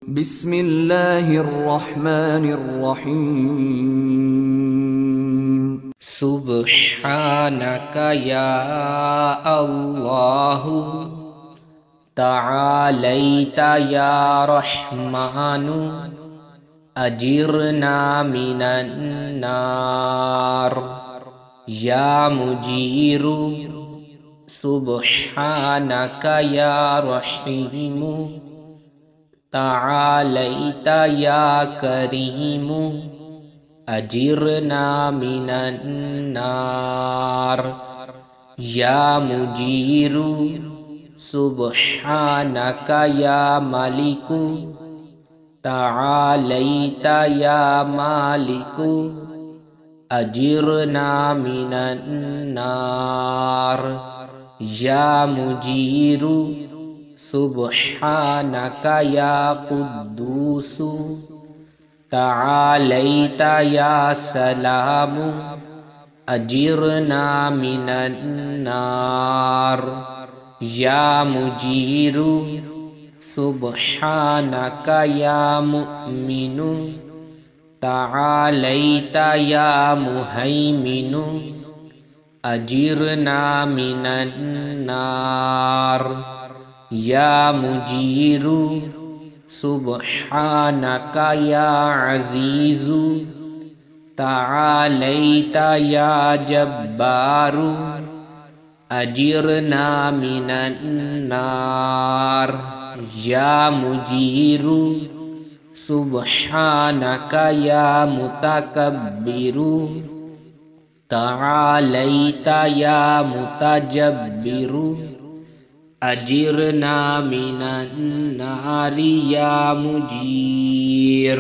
बिस्मिल्लाहिर्रहमानिर्रहीम। सुब्हानक या अल्लाहु तआलैता या रहमानु अजिरना मिनन नार या मुजीरु। सुब्हानक या रहीमु तआलैता या करीमु अजिरना मिनन नार या मुजीरु। सुब्हानक या मालिकु तआलैता या मालिकु अजिरना मिनन नार या मुजीरु। सुब्हानक या कुद्दूसु तआलैता या सलामु अजिरना मिनन नार या मुजीरु। सुब्हानक या मुमिनु तआलैता या मुहैमिनु अजिरना मिनन नार या मुजीरु। सुब्हानक या अज़ीज़ु तआलैता या जब्बारु अजिरना मिनन नार या मुजीरु। सुब्हानक या मुतकब्बिरु तआलैता या मुतजब्बिरु अजिरना मिनन नार या मुजीर।